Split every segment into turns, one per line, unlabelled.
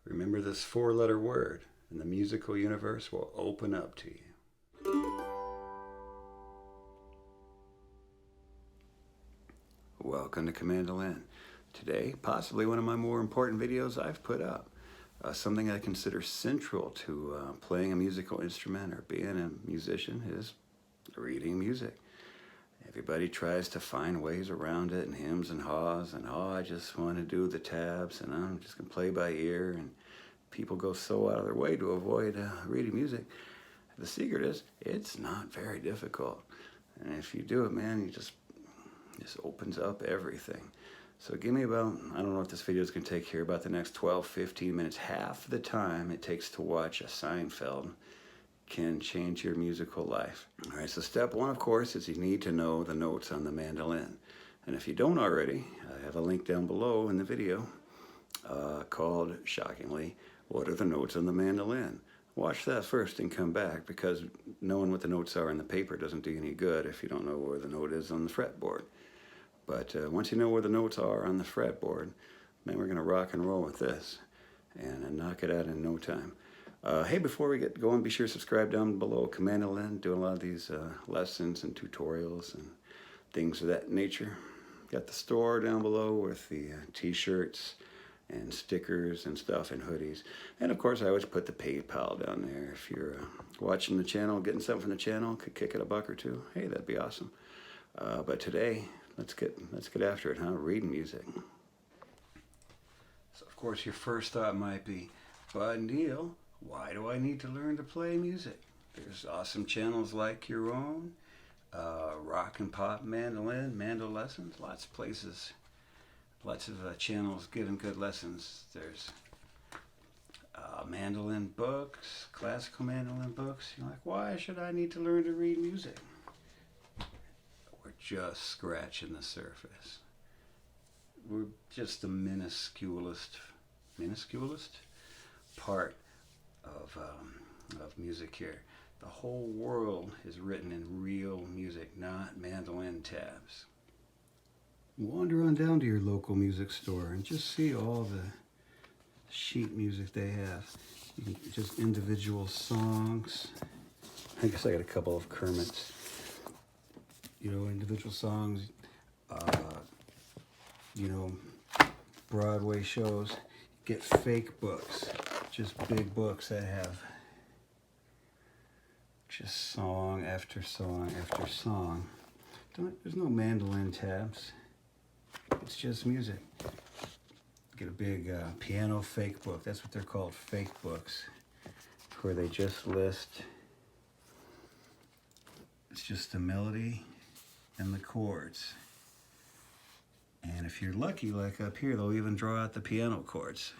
Remember this four-letter word, and the musical universe will open up to you. Welcome to COMANDOLIN. Today, possibly one of my more important videos I've put up. Something I consider central to playing a musical instrument or being a musician is reading music. Everybody tries to find ways around it and hems and haws and I just want to do the tabs and I'm just going to play by ear, and people go so out of their way to avoid reading music. The secret is it's not very difficult, and if you do it, man, you just opens up everything. So give me about, I don't know what this video is going to take here, about the next 12-15 minutes. Half the time it takes to watch a Seinfeld can change your musical life. All right, so step one, of course, is you need to know the notes on the mandolin. And if you don't already, I have a link down below in the video called, shockingly, What Are the Notes on the Mandolin? Watch that first and come back, because knowing what the notes are in the paper doesn't do you any good if you don't know where the note is on the fretboard. But once you know where the notes are on the fretboard, man, we're going to rock and roll with this and knock it out in no time. Hey, before we get going, be sure to subscribe down below. COMANDOLIN, doing a lot of these lessons and tutorials and things of that nature. Got the store down below with the t-shirts and stickers and stuff and hoodies. And of course, I always put the PayPal down there. If you're watching the channel, getting something from the channel, could kick it $1 or $2. Hey, that'd be awesome. But today, let's get after it, huh? Reading music. So of course, your first thought might be, but Neil, why do I need to learn to play music? There's awesome channels like your own, rock and pop mandolin, mando lessons, lots of places, lots of channels giving good lessons. There's mandolin books, classical mandolin books. You're like, why should I need to learn to read music? We're just scratching the surface. We're just the minusculest part of music here. The whole world is written in real music, not mandolin tabs. Wander on down to your local music store and just see all the sheet music they have. You can just individual songs. I guess I got a couple of Kermits. You know, individual songs. You know, Broadway shows. Get fake books, just big books that have just song after song after song. There's no mandolin tabs. It's just music. Get a big piano fake book. That's what they're called, fake books, where they just list, it's just the melody and the chords. And if you're lucky, like up here, they'll even draw out the piano chords.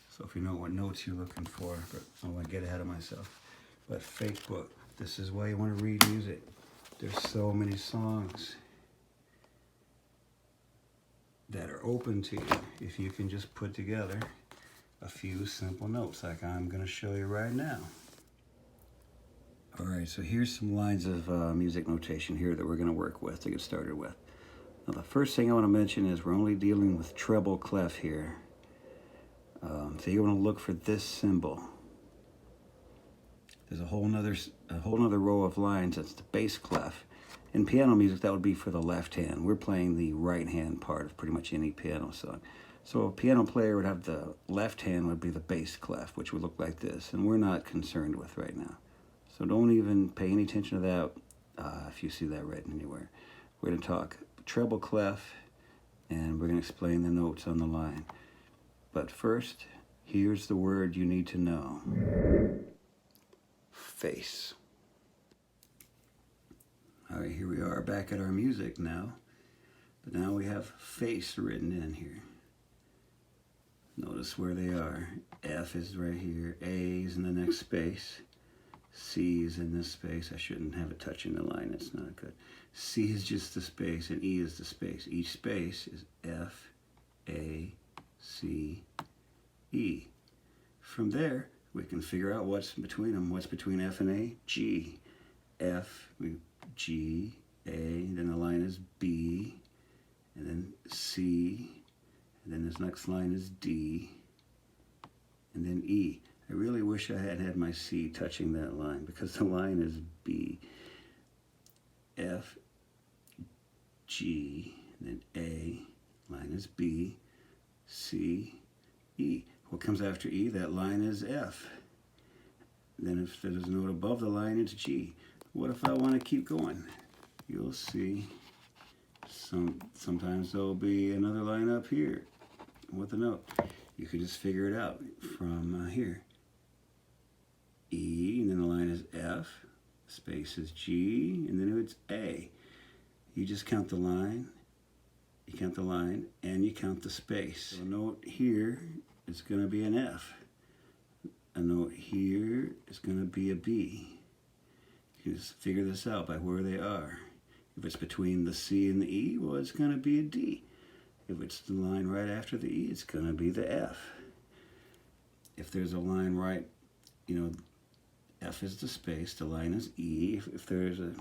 So if you know what notes you're looking for, but I don't want to get ahead of myself. But fake book, this is why you want to read music. There's so many songs that are open to you if you can just put together a few simple notes like I'm going to show you right now. All right, so here's some lines of music notation here that we're going to work with to get started with. Now, the first thing I want to mention is we're only dealing with treble clef here. So you want to look for this symbol. There's a whole nother row of lines. That's the bass clef. In piano music, that would be for the left hand. We're playing the right hand part of pretty much any piano song. So a piano player would have the left hand would be the bass clef, which would look like this, and we're not concerned with right now. So don't even pay any attention to that if you see that written anywhere. We're going to talk treble clef, and we're going to explain the notes on the line. But first, here's the word you need to know. Face. All right, here we are back at our music now. But now we have face written in here. Notice where they are. F is right here. A is in the next space. C is in this space. I shouldn't have it touching the line. That's not good. C is just the space, and E is the space. Each space is F, A, C, E. From there, we can figure out what's between them. What's between F and A? G. F, G, A, then the line is B, and then C, and then this next line is D, and then E. I really wish I had had my C touching that line, because the line is B, F, G, and then A. Line is B, C, E. What comes after E? That line is F. Then if there's a note above the line, it's G. What if I want to keep going? You'll see sometimes there'll be another line up here with a note. You can just figure it out from here. E, and then the line is F, space is G, and then it's A. You just count the line, and you count the space. So a note here is going to be an F. A note here is going to be a B. You just figure this out by where they are. If it's between the C and the E, well, it's going to be a D. If it's the line right after the E, it's going to be the F. If there's a line right, F is the space, the line is E. If there's a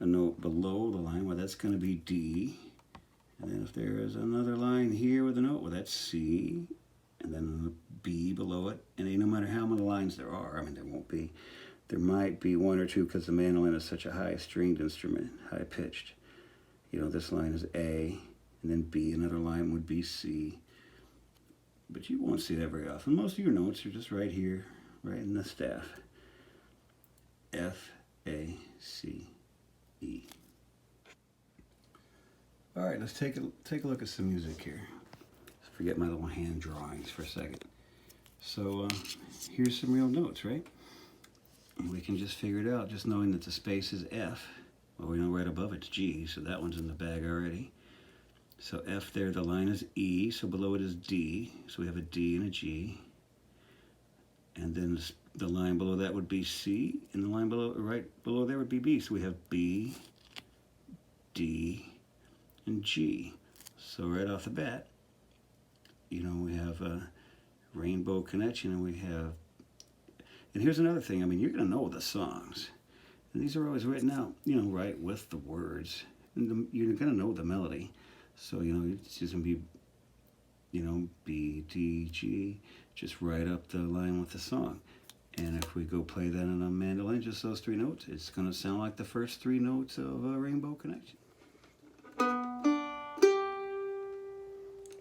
note below the line, well, that's going to be D. And then if there is another line here with a note, well, that's C. And then a B below it. And no matter how many lines there are, there might be one or two, because the mandolin is such a high stringed instrument, high pitched. This line is A, and then B, another line would be C. But you won't see that very often. Most of your notes are just right here, right in the staff. F, A, C, E. All right, let's take a look at some music here. Let's forget my little hand drawings for a second. So here's some real notes, right? And we can just figure it out, just knowing that the space is F. Well, we know right above it's G, so that one's in the bag already. So F there, the line is E, so below it is D. So we have a D and a G. And then the line below that would be C, and the line right below there would be B. So we have B, D, and G. So right off the bat, we have a rainbow connection, and we have, and here's another thing, you're going to know the songs. And these are always written out, right with the words. And you're going to know the melody. So, it's just going to be, B, D, G, just right up the line with the song. And if we go play that on a mandolin, just those three notes, it's going to sound like the first three notes of a rainbow connection.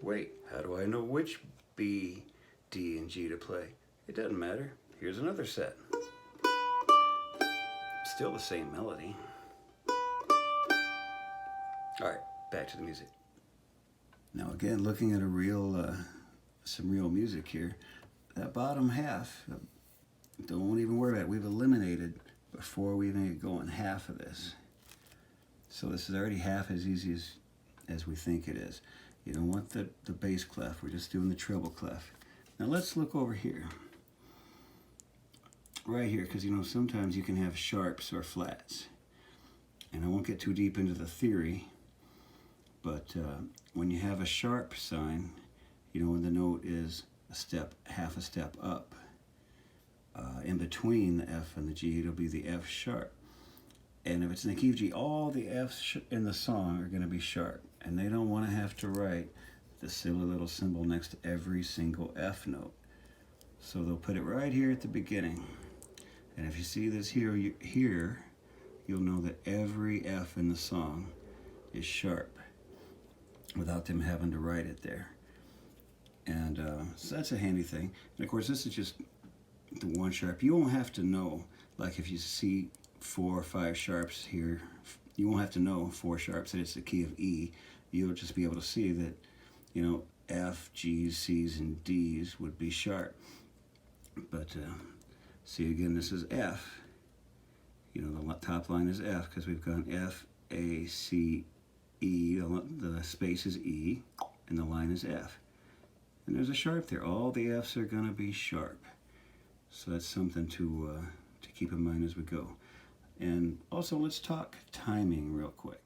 Wait, how do I know which B, D, and G to play? It doesn't matter. Here's another set. Still the same melody. All right, back to the music. Now again, looking at some real music here. That bottom half, don't even worry about it. We've eliminated, before we even get going, half of this. So this is already half as easy as we think it is. You don't want the bass clef. We're just doing the treble clef. Now let's look over here. Right here, because sometimes you can have sharps or flats. And I won't get too deep into the theory, but when you have a sharp sign, when the note is half a step up, in between the F and the G, it'll be the F sharp. And if it's in the key of G, all the F's in the song are going to be sharp. And they don't want to have to write the silly little symbol next to every single F note. So they'll put it right here at the beginning. And if you see this here, you'll know that every F in the song is sharp without them having to write it there. And so that's a handy thing. And of course, this is just the one sharp. You won't have to know, like if you see 4 or 5 sharps here, you won't have to know 4 sharps that it's the key of E. You'll just be able to see that, F, G's, C's, and D's would be sharp. But see, again, this is F. The top line is F, because we've gone F, A, C, E. The space is E, and the line is F. And there's a sharp there. All the F's are going to be sharp. So that's something to keep in mind as we go. And also, let's talk timing real quick.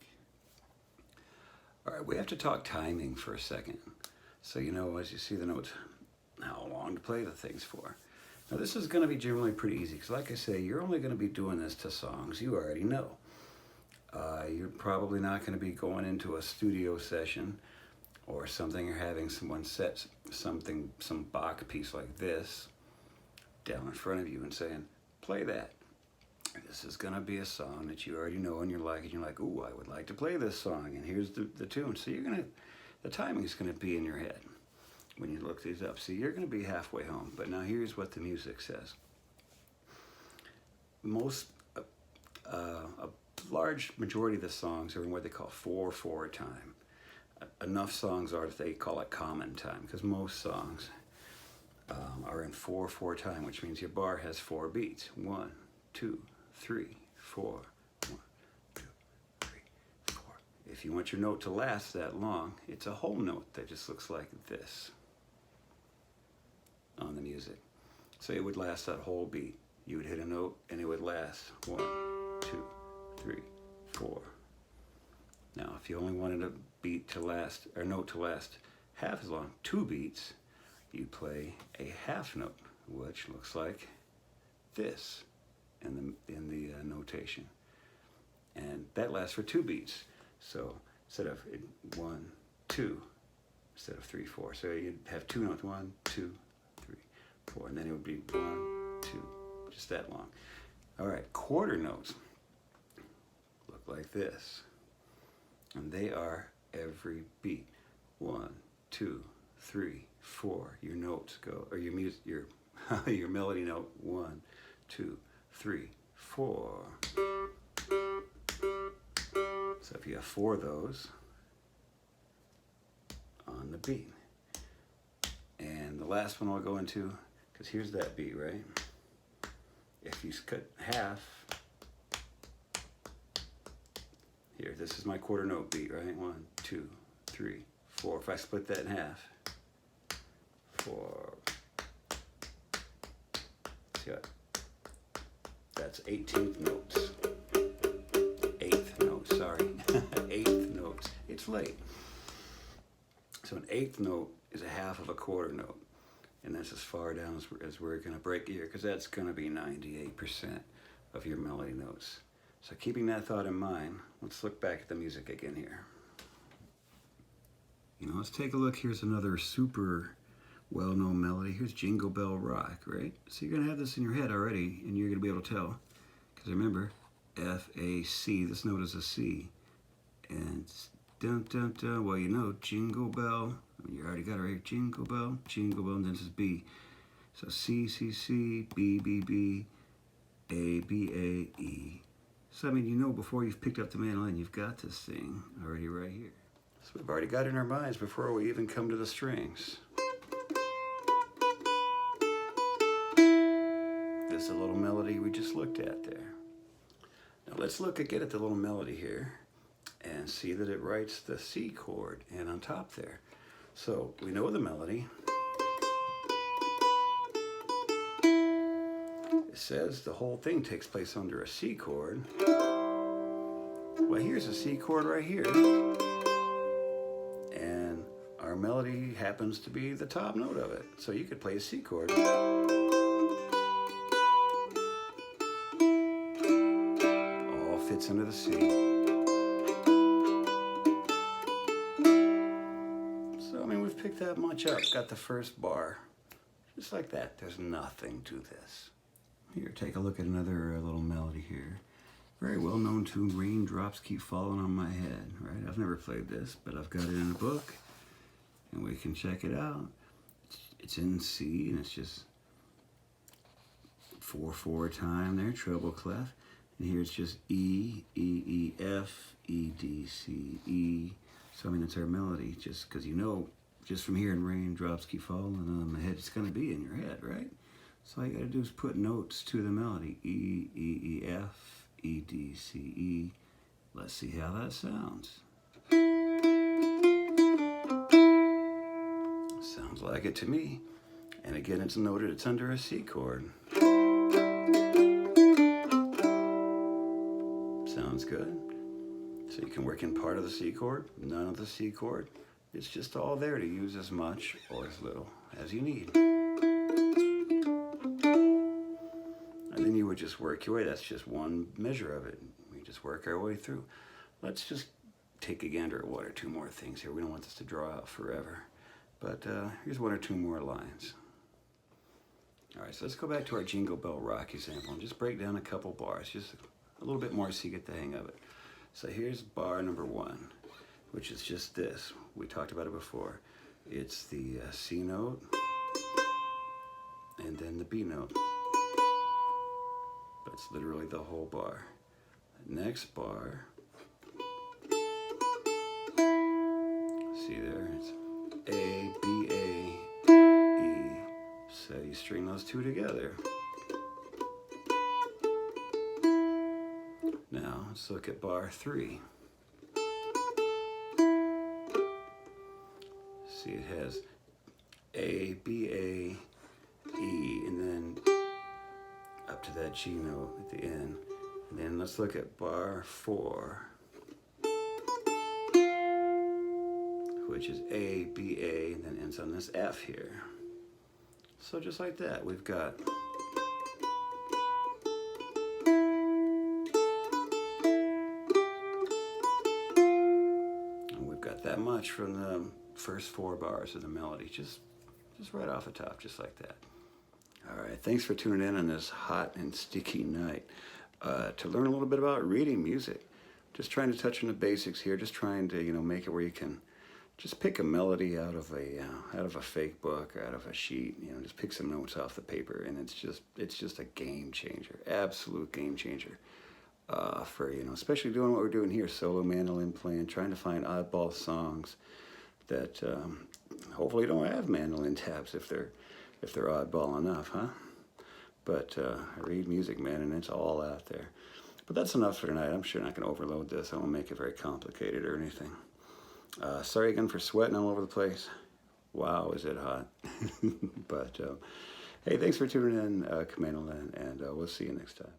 All right, we have to talk timing for a second. So, as you see the notes, how long to play the things for. Now, this is going to be generally pretty easy, because like I say, you're only going to be doing this to songs you already know. You're probably not going to be going into a studio session or something, or having someone set some Bach piece like this down in front of you and saying, play that. This is going to be a song that you already know and you like, and you're like, ooh, I would like to play this song, and here's the tune. So the timing is going to be in your head when you look these up. So you're going to be halfway home. But now here's what the music says. A large majority of the songs are in what they call 4/4 time. Enough songs are that they call it common time, because most songs are in 4/4 time, which means your bar has 4 beats. 1, 2, 3, 4. 1, 2, 3, 4. If you want your note to last that long, it's a whole note that just looks like this on the music. So it would last that whole beat. You would hit a note and it would last 1, 2, 3, 4. Now, if you only wanted a beat to last, or note to last half as long, 2 beats, you play a half note, which looks like this in the notation, and that lasts for 2 beats. So instead of 1, 2, instead of 3, 4, so you'd have 2 notes, 1, 2, 3, 4, and then it would be 1, 2, just that long. All right, quarter notes look like this, and they are every beat. 1, 2, 3, 4. Your notes go, or your music, your your melody note. 1, 2, 3, 4. So if you have 4 of those on the beat, and the last one I'll go into, because here's that beat, right? If you cut half, here, this is my quarter note beat, right? 1, 2, 3, 4. If I split that in half, 4. See what? That's 18th notes. 8th notes, sorry. 8th notes. It's late. So an 8th note is a half of a quarter note. And that's as far down as we're going to break here, because that's going to be 98% of your melody notes. So keeping that thought in mind, let's look back at the music again here. Let's take a look. Here's another super well-known melody. Here's Jingle Bell Rock, right? So you're going to have this in your head already, and you're going to be able to tell. Because remember, F, A, C, this note is a C. And it's dun, dun, dun. Well, Jingle Bell. You already got it right here. Jingle Bell, and then this is B. So C, C, C, B, B, B, A, B, A, E. So, I mean, before you've picked up the mandolin, you've got this thing already right here. So we've already got it in our minds before we even come to the strings. This is a little melody we just looked at there. Now let's look again at the little melody here and see that it writes the C chord and on top there. So we know the melody. It says the whole thing takes place under a C chord. Well, here's a C chord right here. And our melody happens to be the top note of it. So you could play a C chord. All fits into the C. So, I mean, we've picked that much up. Got the first bar. Just like that. There's nothing to this. Here, take a look at another little melody here. Very well known tune, Raindrops Keep Falling on My Head, right? I've never played this, but I've got it in a book, and we can check it out. It's in C, and it's just 4/4 time there, treble clef. And here it's just E, E, E, F, E, D, C, E. So, I mean, it's our melody, just because just from hearing raindrops keep falling on my head, it's going to be in your head, right? So all you got to do is put notes to the melody. E, E, E, F, E, D, C, E. Let's see how that sounds. Sounds like it to me. And again, it's noted it's under a C chord. Sounds good. So you can work in part of the C chord, none of the C chord. It's just all there to use as much or as little as you need. And then you would just work your way. That's just one measure of it. We just work our way through. Let's just take a gander at 1 or 2 more things here. We don't want this to draw out forever. But here's 1 or 2 more lines. All right, so let's go back to our Jingle Bell Rock example and just break down a couple bars, just a little bit more so you get the hang of it. So here's bar number 1, which is just this. We talked about it before. It's the C note and then the B note. But it's literally the whole bar. Next bar, see there, it's A, B, A, E. So you string those two together. Now let's look at bar 3. See, it has A, B, A, E, and then up to that G note at the end. And then let's look at bar 4, which is A, B, A, and then ends on this F here. So just like that, we've got that much from the first 4 bars of the melody, just right off the top, just like that. All right, thanks for tuning in on this hot and sticky night to learn a little bit about reading music. Just trying to touch on the basics here, just trying to make it where you can just pick a melody out of a fake book or out of a sheet. Just pick some notes off the paper, and it's just a game changer, absolute game changer. For especially doing what we're doing here, solo mandolin playing, trying to find oddball songs that hopefully don't have mandolin tabs if they're oddball enough, huh? But I read music, man, and it's all out there. But that's enough for tonight. I'm sure not going to overload this. I won't make it very complicated or anything. Sorry again for sweating all over the place. Wow, is it hot? But hey, thanks for tuning in, COMANDOLIN, and we'll see you next time.